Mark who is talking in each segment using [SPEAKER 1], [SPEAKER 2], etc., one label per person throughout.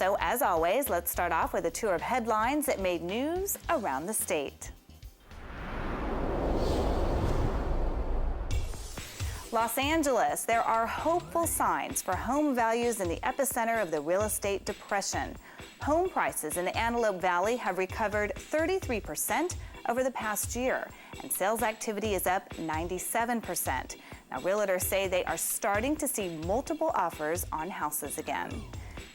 [SPEAKER 1] So, as always, let's start off with a tour of headlines that made news around the state. Los Angeles, there are hopeful signs for home values in the epicenter of the real estate depression. Home prices in the Antelope Valley have recovered 33% over the past year, and sales activity is up 97%. Now, realtors say they are starting to see multiple offers on houses again.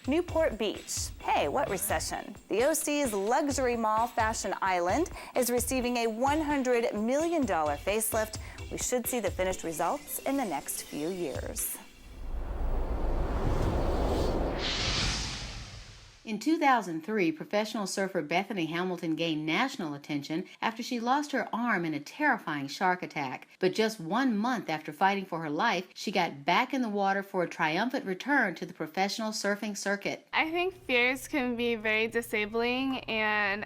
[SPEAKER 1] Newport Beach. Hey, what recession? The OC's luxury mall, Fashion Island, is receiving a $100 million facelift. We should see the finished results in the next few years.
[SPEAKER 2] In 2003, professional surfer Bethany Hamilton gained national attention after she lost her arm in a terrifying shark attack. But just 1 month after fighting for her life, she got back in the water for a triumphant return to the professional surfing circuit.
[SPEAKER 3] I think fears can be very disabling, and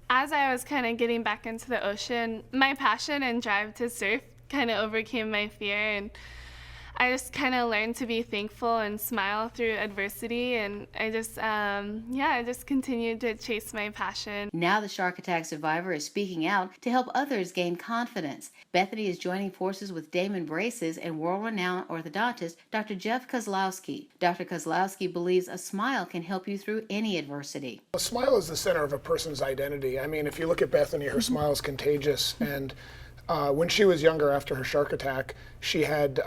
[SPEAKER 3] as I was kind of getting back into the ocean, my passion and drive to surf kind of overcame my fear, and I just kind of learned to be thankful and smile through adversity, and I just continued to chase my passion.
[SPEAKER 2] Now the shark attack survivor is speaking out to help others gain confidence. Bethany is joining forces with Damon Braces and world-renowned orthodontist Dr. Jeff Kozlowski. Dr. Kozlowski believes a smile can help you through any adversity.
[SPEAKER 4] A smile is the center of a person's identity. I mean, if you look at Bethany, her smile is contagious, and when she was younger after her shark attack, she had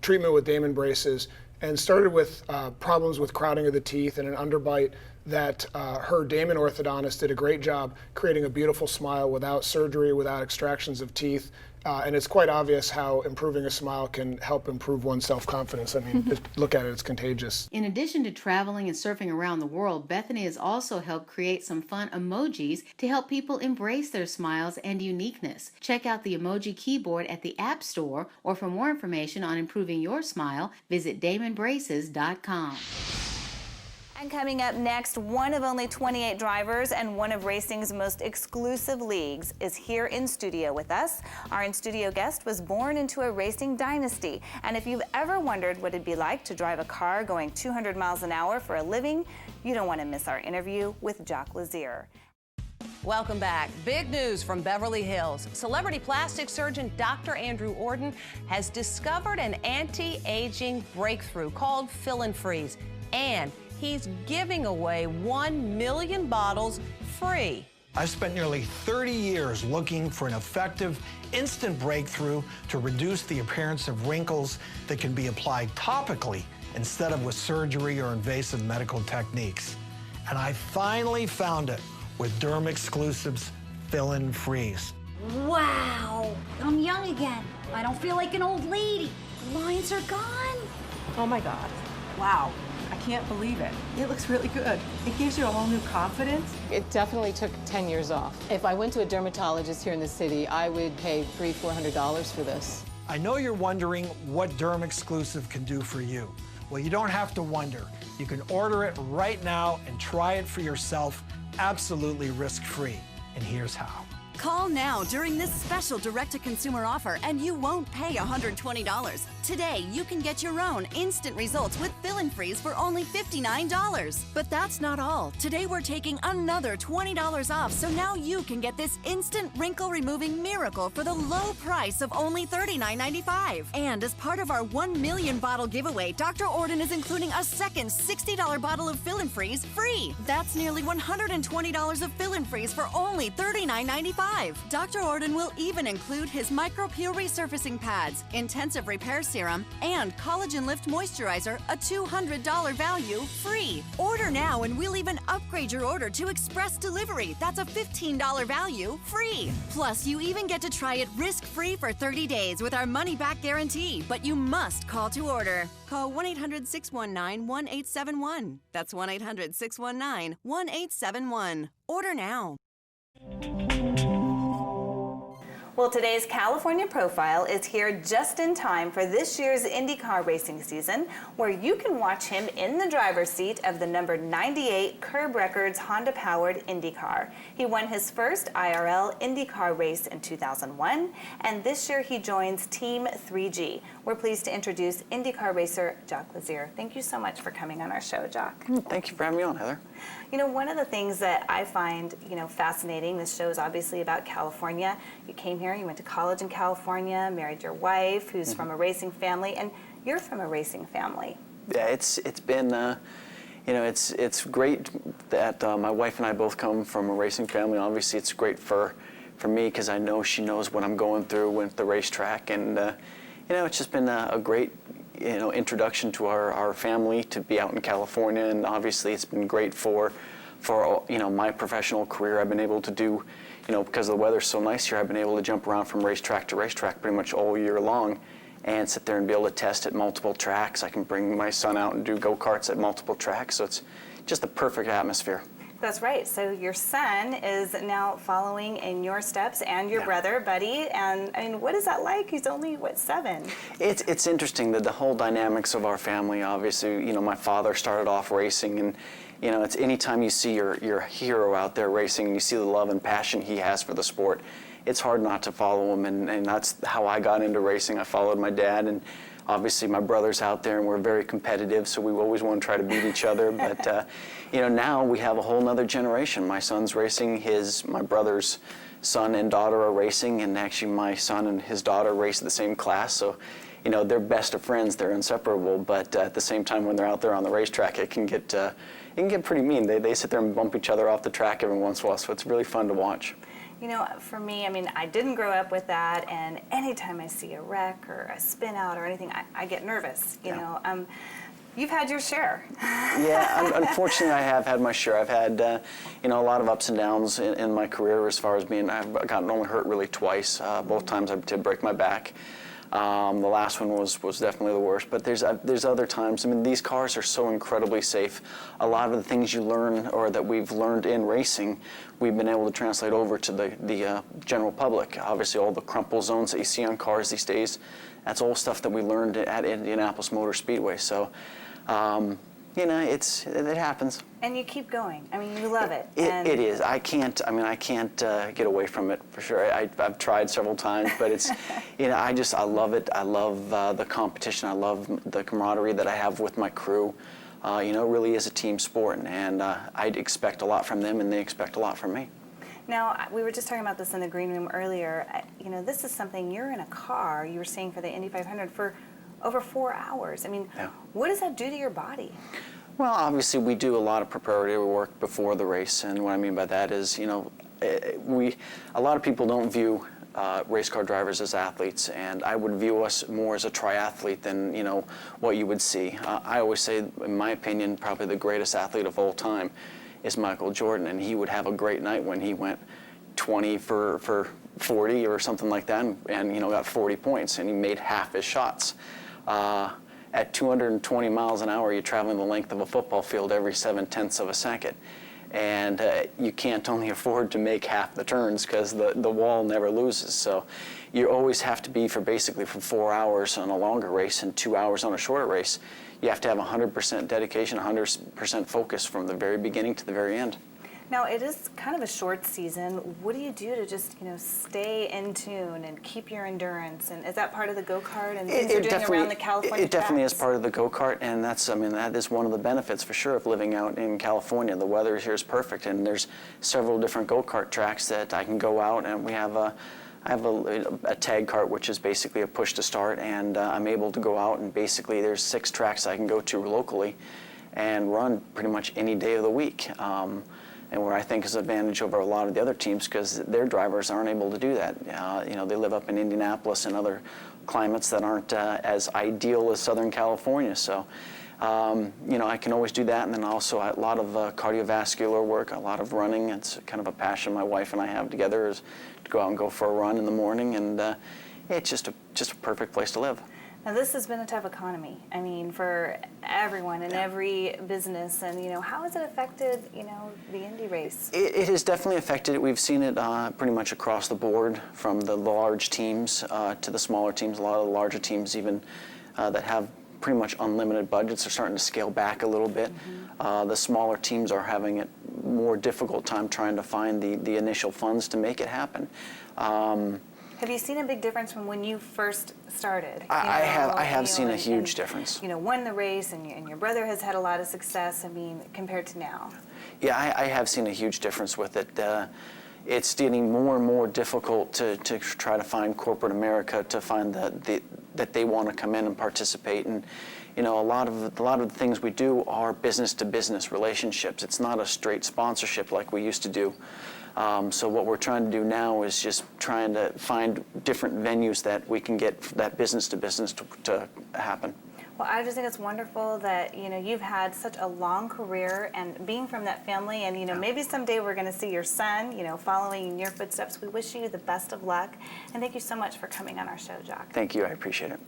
[SPEAKER 4] treatment with Damon Braces and started with problems with crowding of the teeth and an underbite that her Damon orthodontist did a great job creating a beautiful smile without surgery, without extractions of teeth. And it's quite obvious how improving a smile can help improve one's self-confidence. I mean, just look at it, it's contagious.
[SPEAKER 2] In addition to traveling and surfing around the world, Bethany has also helped create some fun emojis to help people embrace their smiles and uniqueness. Check out the emoji keyboard at the App Store, or for more information on improving your smile, visit DamonBraces.com.
[SPEAKER 1] And coming up next, one of only 28 drivers and one of racing's most exclusive leagues is here in studio with us. Our in-studio guest was born into a racing dynasty. And if you've ever wondered what it'd be like to drive a car going 200 miles an hour for a living, you don't want to miss our interview with Jaques Lazier.
[SPEAKER 5] Welcome back. Big news from Beverly Hills. Celebrity plastic surgeon Dr. Andrew Orden has discovered an anti-aging breakthrough called Fill and Freeze. And he's giving away 1 million bottles free.
[SPEAKER 6] I've spent nearly 30 years looking for an effective, instant breakthrough to reduce the appearance of wrinkles that can be applied topically instead of with surgery or invasive medical techniques. And I finally found it with Derm Exclusives Fill and Freeze.
[SPEAKER 7] Wow, I'm young again. I don't feel like an old lady. The lines are gone.
[SPEAKER 8] Oh my God, wow. I can't believe it. It looks really good. It gives you a whole new confidence.
[SPEAKER 9] It definitely took 10 years off. If I went to a dermatologist here in the city, I would pay $300-400 for this.
[SPEAKER 6] I know you're wondering what Derm Exclusive can do for you. Well, you don't have to wonder. You can order it right now and try it for yourself, absolutely risk-free. And here's how.
[SPEAKER 10] Call now during this special direct-to-consumer offer and you won't pay $120. Today, you can get your own instant results with Fill and Freeze for only $59. But that's not all. Today, we're taking another $20 off, so now you can get this instant wrinkle-removing miracle for the low price of only $39.95. And as part of our 1 million bottle giveaway, Dr. Orden is including a second $60 bottle of Fill and Freeze free. That's nearly $120 of Fill and Freeze for only $39.95. Dr. Orden will even include his micro-peel resurfacing pads, intensive repair serum, and collagen lift moisturizer, a $200 value, free. Order now and we'll even upgrade your order to express delivery. That's a $15 value, free. Plus, you even get to try it risk-free for 30 days with our money-back guarantee, but you must call to order. Call 1-800-619-1871. That's 1-800-619-1871. Order now.
[SPEAKER 1] Well, today's California Profile is here just in time for this year's IndyCar racing season, where you can watch him in the driver's seat of the number 98 Curb Records Honda-powered IndyCar. He won his first IRL IndyCar race in 2001, and this year he joins Team 3G. We're pleased to introduce IndyCar racer Jaques Lazier. Thank you so much for coming on our show, Jaques.
[SPEAKER 11] Thank you for having me on, Heather.
[SPEAKER 1] You know, one of the things that I find, fascinating, this show is obviously about California. You came here, you went to college in California, married your wife, who's from a racing family, and you're from a racing family.
[SPEAKER 11] Yeah, it's been, it's great that my wife and I both come from a racing family. Obviously, it's great for me because I know she knows what I'm going through with the racetrack, and it's just been a great introduction to our family to be out in California, and obviously it's been great for my professional career. I've been able to do, because the weather's so nice here, I've been able to jump around from racetrack to racetrack pretty much all year long and sit there and be able to test at multiple tracks. I can bring my son out and do go-karts at multiple tracks, so it's just the perfect atmosphere.
[SPEAKER 1] That's right. So your son is now following in your steps, and your brother, Buddy. And I mean, what is that like? He's only, 7?
[SPEAKER 11] It's interesting that the whole dynamics of our family, obviously, my father started off racing, and it's anytime you see your hero out there racing and you see the love and passion he has for the sport, it's hard not to follow him, and that's how I got into racing. I followed my dad, and obviously my brother's out there and we're very competitive, so we always want to try to beat each other, but now we have a whole nother generation. My son's racing, my brother's son and daughter are racing, and actually my son and his daughter race the same class, so they're best of friends, they're inseparable, but at the same time when they're out there on the racetrack it can get pretty mean. They sit there and bump each other off the track every once in a while, so it's really fun to watch.
[SPEAKER 1] For me, I didn't grow up with that, and anytime I see a wreck or a spin out or anything, I get nervous, You've had your share.
[SPEAKER 11] Yeah, unfortunately I have had my share. I've had, a lot of ups and downs in my career as far as I've gotten only hurt really twice. Both times I did break my back. The last one was definitely the worst, but there's other times. These cars are so incredibly safe. A lot of the things you learn or that we've learned in racing, we've been able to translate over to the general public. Obviously, all the crumple zones that you see on cars these days, that's all stuff that we learned at Indianapolis Motor Speedway. So, it happens.
[SPEAKER 1] And you keep going. You love it.
[SPEAKER 11] It is. I can't get away from it for sure. I've tried several times, but it's, I love it. I love the competition. I love the camaraderie that I have with my crew. It really is a team sport, and I expect a lot from them, and they expect a lot from me.
[SPEAKER 1] Now, we were just talking about this in the green room earlier. This is something, you're in a car, you were saying, for the Indy 500 for over 4 hours. What does that do to your body?
[SPEAKER 11] Well, obviously we do a lot of preparatory work before the race, and what I mean by that is, a lot of people don't view race car drivers as athletes, and I would view us more as a triathlete than, what you would see. I always say, in my opinion, probably the greatest athlete of all time is Michael Jordan, and he would have a great night when he went 20 for 40 or something like that, and got 40 points, and he made half his shots. At 220 miles an hour, you're traveling the length of a football field every 7/10 of a second. And you can't only afford to make half the turns because the wall never loses. So you always have to be for 4 hours on a longer race and 2 hours on a shorter race. You have to have 100% dedication, 100% focus from the very beginning to the very end.
[SPEAKER 1] Now, it is kind of a short season. What do you do to just, stay in tune and keep your endurance? And is that part of the go-kart and things you're doing around the California
[SPEAKER 11] It definitely
[SPEAKER 1] tracks?
[SPEAKER 11] is part of the go-kart, and that is one of the benefits for sure of living out in California. The weather here is perfect, and there's several different go-kart tracks that I can go out, and I have a tag kart, which is basically a push to start, and I'm able to go out, and basically there's 6 tracks I can go to locally and run pretty much any day of the week. And where I think is an advantage over a lot of the other teams because their drivers aren't able to do that. They live up in Indianapolis and other climates that aren't as ideal as Southern California. So, I can always do that, and then also a lot of cardiovascular work, a lot of running. It's kind of a passion my wife and I have together is to go out and go for a run in the morning, and it's just a perfect place to live.
[SPEAKER 1] Now this has been a tough economy. I mean, for everyone and every business, and how has it affected, the Indy race?
[SPEAKER 11] It has definitely affected it. We've seen it pretty much across the board, from the large teams to the smaller teams. A lot of the larger teams, even that have pretty much unlimited budgets, are starting to scale back a little bit. The smaller teams are having a more difficult time trying to find the initial funds to make it happen.
[SPEAKER 1] Have you seen a big difference from when you first started?
[SPEAKER 11] I have seen a huge difference.
[SPEAKER 1] Won the race, and your brother has had a lot of success, compared to now.
[SPEAKER 11] Yeah, I have seen a huge difference with it. It's getting more and more difficult to try to find corporate America to find that they want to come in and participate. And a lot of the things we do are business-to-business relationships. It's not a straight sponsorship like we used to do. So what we're trying to do now is just trying to find different venues that we can get that business-to-business to happen.
[SPEAKER 1] Well, I just think it's wonderful that you've had such a long career, and being from that family, and maybe someday we're going to see your son following in your footsteps. We wish you the best of luck, and thank you so much for coming on our show, Jaques.
[SPEAKER 11] Thank you, I appreciate it.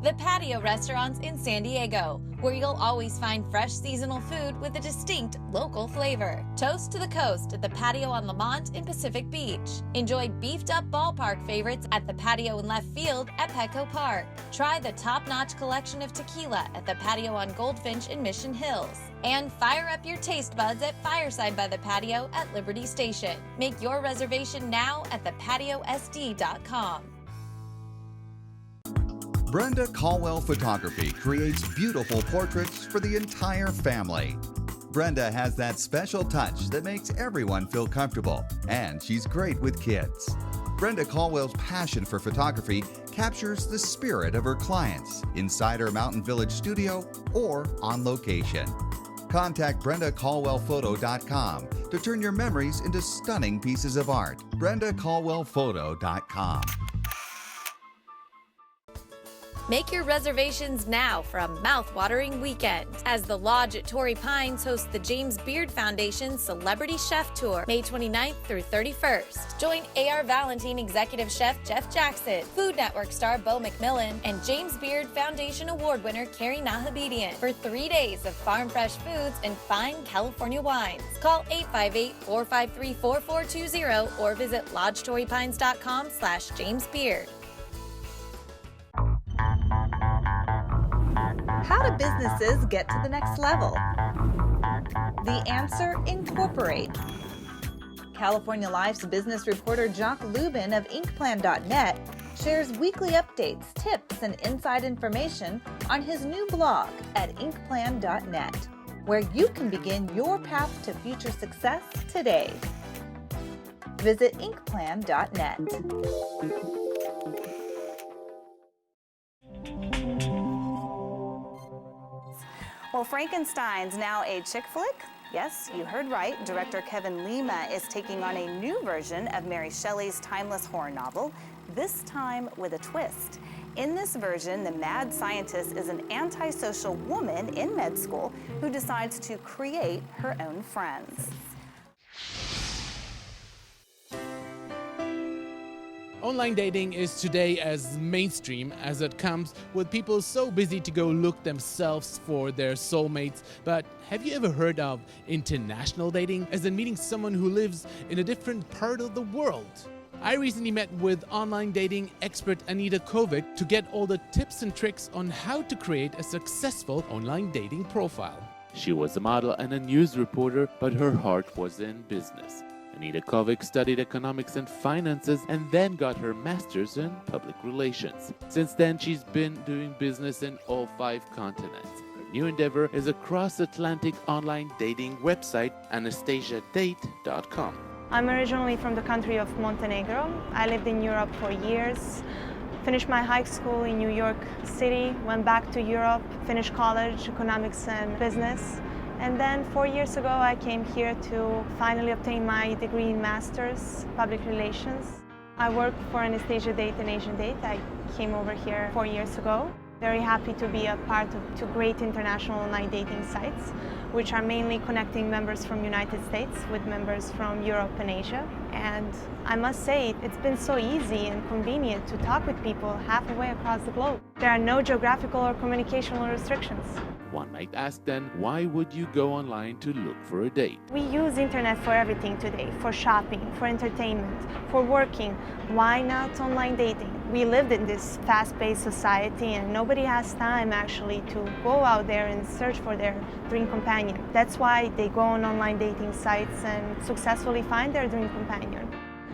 [SPEAKER 12] The Patio Restaurants in San Diego, where you'll always find fresh seasonal food with a distinct local flavor. Toast to the coast at the Patio on Lamont in Pacific Beach. Enjoy beefed up ballpark favorites at the Patio in Left Field at Petco Park. Try the top-notch collection of tequila at the Patio on Goldfinch in Mission Hills. And fire up your taste buds at Fireside by the Patio at Liberty Station. Make your reservation now at thepatiosd.com.
[SPEAKER 13] Brenda Caldwell Photography creates beautiful portraits for the entire family. Brenda has that special touch that makes everyone feel comfortable, and she's great with kids. Brenda Caldwell's passion for photography captures the spirit of her clients inside her Mountain Village studio or on location. Contact BrendaCaldwellPhoto.com to turn your memories into stunning pieces of art. BrendaCaldwellPhoto.com.
[SPEAKER 12] Make your reservations now for a mouth-watering weekend, as the Lodge at Torrey Pines hosts the James Beard Foundation Celebrity Chef Tour, May 29th through 31st. Join A.R. Valentine Executive Chef Jeff Jackson, Food Network star Bo McMillan, and James Beard Foundation Award winner Carrie Nahabedian for 3 days of farm-fresh foods and fine California wines. Call 858-453-4420 or visit lodgetorreypines.com/JamesBeard.
[SPEAKER 1] How do businesses get to the next level? The answer: incorporate. California Life's business reporter Jacques Lubin of Inkplan.net shares weekly updates, tips, and inside information on his new blog at Inkplan.net, where you can begin your path to future success today. Visit Inkplan.net. Well, Frankenstein's now a chick flick. Yes, you heard right. Director Kevin Lima is taking on a new version of Mary Shelley's timeless horror novel, this time with a twist. In this version, the mad scientist is an antisocial woman in med school who decides to create her own friends.
[SPEAKER 14] Online dating is today as mainstream as it comes, with people so busy to go look themselves for their soulmates. But have you ever heard of international dating, as in meeting someone who lives in a different part of the world? I recently met with online dating expert Anita Kovic to get all the tips and tricks on how to create a successful online dating profile.
[SPEAKER 15] She was a model and a news reporter, but her heart was in business. Anita Kovic studied economics and finances and then got her master's in public relations. Since then, she's been doing business in all 5 continents. Her new endeavor is a cross-Atlantic online dating website, AnastasiaDate.com.
[SPEAKER 16] I'm originally from the country of Montenegro. I lived in Europe for years. Finished my high school in New York City, went back to Europe, finished college, economics and business. And then 4 years ago, I came here to finally obtain my degree in Master's Public Relations. I work for Anastasia Date and Asian Date. I came over here 4 years ago. Very happy to be a part of 2 great international online dating sites. which are mainly connecting members from United States with members from Europe and Asia. And I must say, it's been so easy and convenient to talk with people halfway across the globe. There are no geographical or communicational restrictions.
[SPEAKER 15] One might ask then, why would you go online to look for a date?
[SPEAKER 16] We use internet for everything today, for shopping, for entertainment, for working. Why not online dating? We lived in this fast-paced society and nobody has time actually to go out there and search for their dream companion. That's why they go on online dating sites and successfully find their dream companion.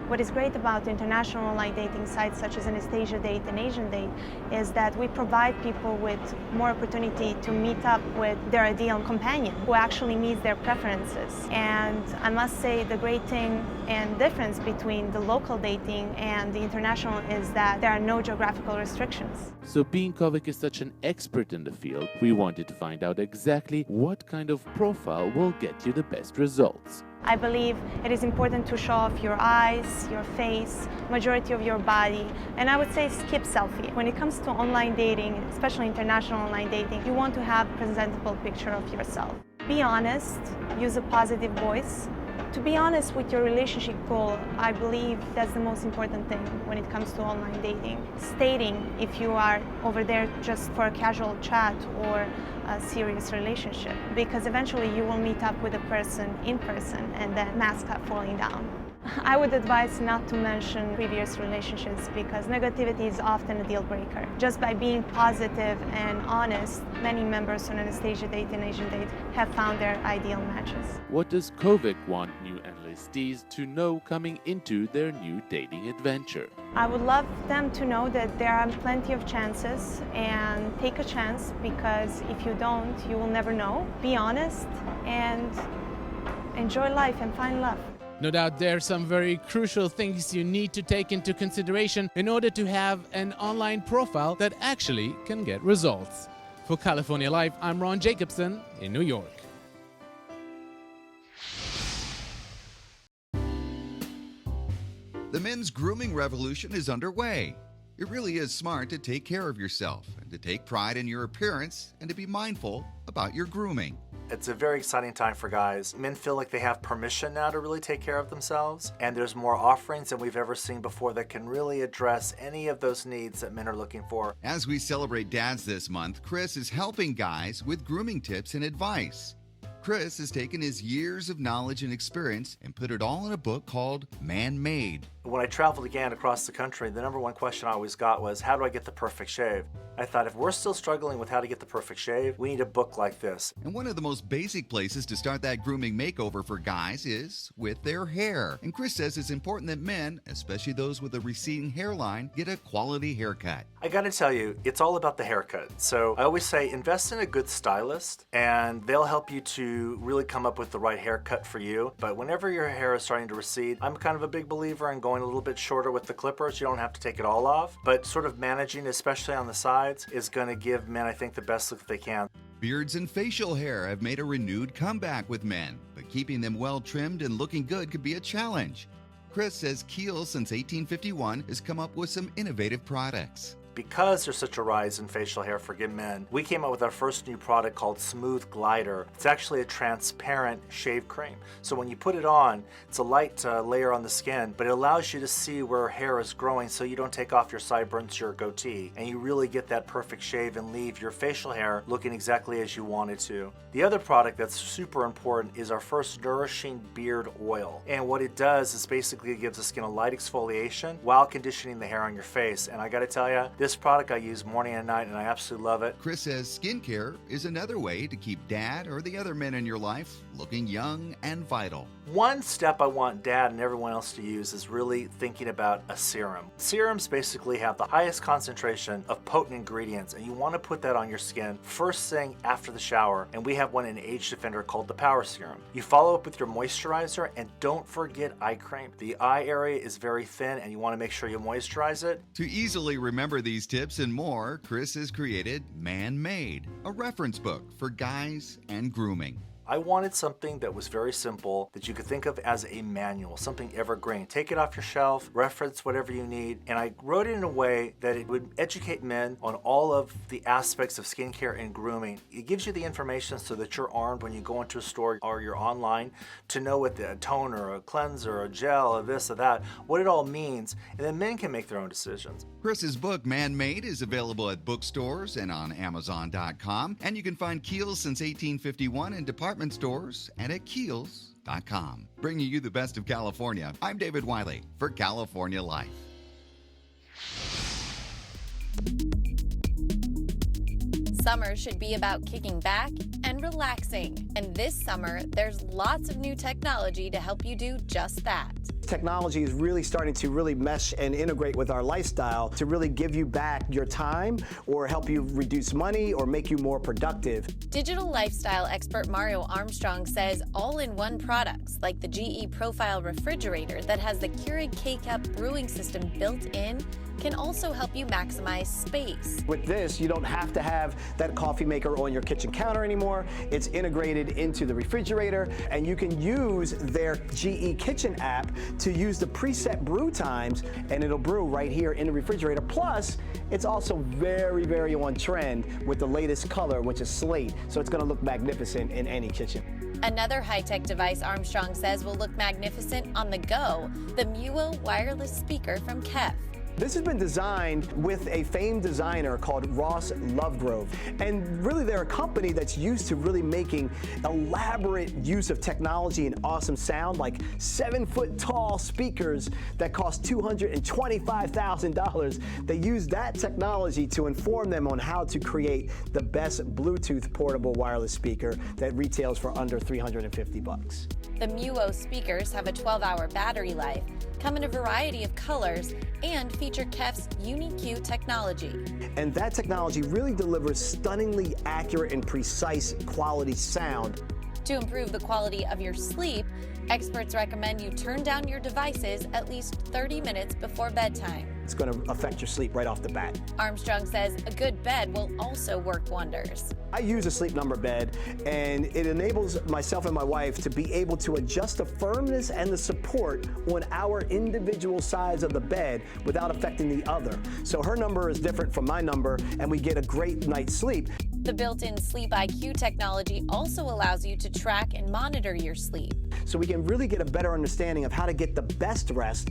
[SPEAKER 16] What is great about international online dating sites such as Anastasia Date and Asian Date is that we provide people with more opportunity to meet up with their ideal companion who actually meets their preferences. And I must say the great thing and difference between the local dating and the international is that there are no geographical restrictions.
[SPEAKER 15] So being Kovic is such an expert in the field, we wanted to find out exactly what kind of profile will get you the best results.
[SPEAKER 16] I believe it is important to show off your eyes, your face, majority of your body, and I would say skip selfie. When it comes to online dating, especially international online dating, you want to have a presentable picture of yourself. Be honest, use a positive voice. To be honest with your relationship goal, I believe that's the most important thing when it comes to online dating. Stating if you are over there just for a casual chat or a serious relationship, because eventually you will meet up with a person in person and then mask up falling down. I would advise not to mention previous relationships because negativity is often a deal breaker. Just by being positive and honest, many members on Anastasia Date and Asian Date have found their ideal matches.
[SPEAKER 15] What does Kovic want new enlistees to know coming into their new dating adventure?
[SPEAKER 16] I would love them to know that there are plenty of chances and take a chance, because if you don't, you will never know. Be honest and enjoy life and find love.
[SPEAKER 14] No doubt there are some very crucial things you need to take into consideration in order to have an online profile that actually can get results. For California Live, I'm Ron Jacobson in New York.
[SPEAKER 13] The men's grooming revolution is underway. It really is smart to take care of yourself and to take pride in your appearance and to be mindful about your grooming.
[SPEAKER 17] It's a very exciting time for guys. Men feel like they have permission now to really take care of themselves, and there's more offerings than we've ever seen before that can really address any of those needs that men are looking for.
[SPEAKER 13] As we celebrate dads this month, Chris is helping guys with grooming tips and advice. Chris has taken his years of knowledge and experience and put it all in a book called Man-Made.
[SPEAKER 17] When I traveled again across the country, the number one question I always got was, how do I get the perfect shave? I thought, if we're still struggling with how to get the perfect shave, we need a book like this.
[SPEAKER 13] And one of the most basic places to start that grooming makeover for guys is with their hair. And Chris says it's important that men, especially those with a receding hairline, get a quality haircut.
[SPEAKER 17] I gotta tell you, it's all about the haircut. So I always say, invest in a good stylist, and they'll help you to really come up with the right haircut for you. But whenever your hair is starting to recede, I'm kind of a big believer in going a little bit shorter with the clippers. You don't have to take it all off, but sort of managing, especially on the sides, is going to give men, I think, the best look they can.
[SPEAKER 13] Beards and facial hair have made a renewed comeback with men, but keeping them well trimmed and looking good could be a challenge. Chris says Kiehl, since 1851, has come up with some innovative products.
[SPEAKER 17] Because there's such a rise in facial hair for men, we came out with our first new product called Smooth Glider. It's actually a transparent shave cream. So when you put it on, it's a light layer on the skin, but it allows you to see where hair is growing so you don't take off your sideburns, your goatee, and you really get that perfect shave and leave your facial hair looking exactly as you want it to. The other product that's super important is our first Nourishing Beard Oil. And what it does is basically it gives the skin a light exfoliation while conditioning the hair on your face. And I gotta tell you, this product I use morning and night, and I absolutely love it.
[SPEAKER 13] Chris says skincare is another way to keep dad or the other men in your life looking young and vital.
[SPEAKER 17] One step I want dad and everyone else to use is really thinking about a serum. Serums basically have the highest concentration of potent ingredients, and you want to put that on your skin first thing after the shower, and we have one in Age Defender called the Power Serum. You follow up with your moisturizer, and don't forget eye cream. The eye area is very thin, and you want to make sure you moisturize it.
[SPEAKER 13] To easily remember these tips and more, Chris has created Man-Made, a reference book for guys and grooming.
[SPEAKER 17] I wanted something that was very simple, that you could think of as a manual, something evergreen. Take it off your shelf, reference whatever you need, and I wrote it in a way that it would educate men on all of the aspects of skincare and grooming. It gives you the information so that you're armed when you go into a store or you're online to know what a toner, a cleanser, a gel, a this or that, what it all means, and then men can make their own decisions.
[SPEAKER 13] Chris's book, Man-Made, is available at bookstores and on Amazon.com, and you can find Kiehl's since 1851 in department stores and at Kiehl's.com. Bringing you the best of California, I'm David Wiley for California Life.
[SPEAKER 12] Summer should be about kicking back and relaxing. And this summer, there's lots of new technology to help you do just that.
[SPEAKER 18] Technology is really starting to really mesh and integrate with our lifestyle to really give you back your time or help you reduce money or make you more productive.
[SPEAKER 12] Digital lifestyle expert Mario Armstrong says all-in-one products like the GE Profile refrigerator that has the Keurig K-Cup brewing system built in can also help you maximize space.
[SPEAKER 18] With this, you don't have to have that coffee maker on your kitchen counter anymore. It's integrated into the refrigerator, and you can use their GE Kitchen app to use the preset brew times, and it'll brew right here in the refrigerator. Plus, it's also very, very on trend with the latest color, which is slate, so it's gonna look magnificent in any kitchen.
[SPEAKER 12] Another high-tech device Armstrong says will look magnificent on the go, the Muo wireless speaker from Kef.
[SPEAKER 18] This has been designed with a famed designer called Ross Lovegrove. And really they're a company that's used to really making elaborate use of technology and awesome sound, like 7-foot tall speakers that cost $225,000. They use that technology to inform them on how to create the best Bluetooth portable wireless speaker that retails for under $350.
[SPEAKER 12] The Muo speakers have a 12-hour battery life, come in a variety of colors, and feature Kef's UniQ technology.
[SPEAKER 18] And that technology really delivers stunningly accurate and precise quality sound.
[SPEAKER 12] To improve the quality of your sleep, experts recommend you turn down your devices at least 30 minutes before bedtime.
[SPEAKER 18] It's going to affect your sleep right off the bat.
[SPEAKER 12] Armstrong says a good bed will also work wonders.
[SPEAKER 18] I use a Sleep Number bed, and it enables myself and my wife to be able to adjust the firmness and the support on our individual sides of the bed without affecting the other. So her number is different from my number, and we get a great night's sleep.
[SPEAKER 12] The built-in Sleep IQ technology also allows you to track and monitor your sleep.
[SPEAKER 18] So we can really get a better understanding of how to get the best rest.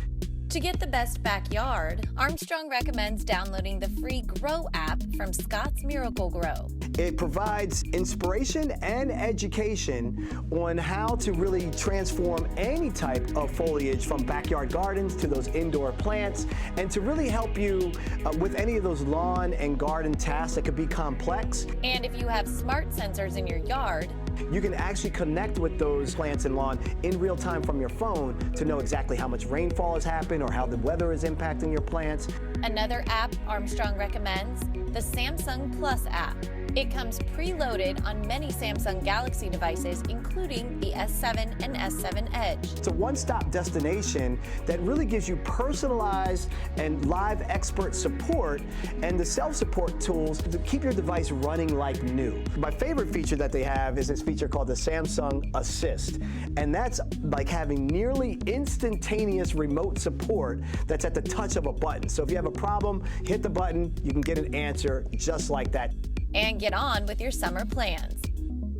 [SPEAKER 12] To get the best backyard, Armstrong recommends downloading the free Grow app from Scott's Miracle Grow.
[SPEAKER 18] It provides inspiration and education on how to really transform any type of foliage, from backyard gardens to those indoor plants, and to really help you with any of those lawn and garden tasks that could be complex.
[SPEAKER 12] And if you have smart sensors in your yard,
[SPEAKER 18] you can actually connect with those plants and lawn in real time from your phone to know exactly how much rainfall has happened or how the weather is impacting your plants.
[SPEAKER 12] Another app Armstrong recommends, the Samsung Plus app. It comes preloaded on many Samsung Galaxy devices, including the S7 and S7 Edge.
[SPEAKER 18] It's a one-stop destination that really gives you personalized and live expert support and the self-support tools to keep your device running like new. My favorite feature that they have is this feature called the Samsung Assist. And that's like having nearly instantaneous remote support that's at the touch of a button. So if you have a problem, hit the button, you can get an answer just like that.
[SPEAKER 12] And get on with your summer plans.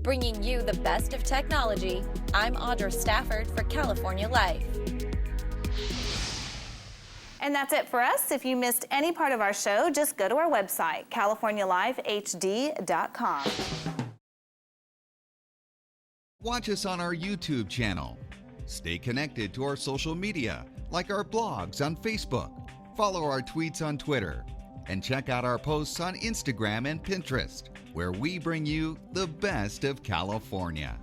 [SPEAKER 12] Bringing you the best of technology, I'm Audra Stafford for California Life.
[SPEAKER 1] And that's it for us. If you missed any part of our show, just go to our website, californialifehd.com.
[SPEAKER 13] Watch us on our YouTube channel. Stay connected to our social media, like our blogs on Facebook. Follow our tweets on Twitter. And check out our posts on Instagram and Pinterest, where we bring you the best of California.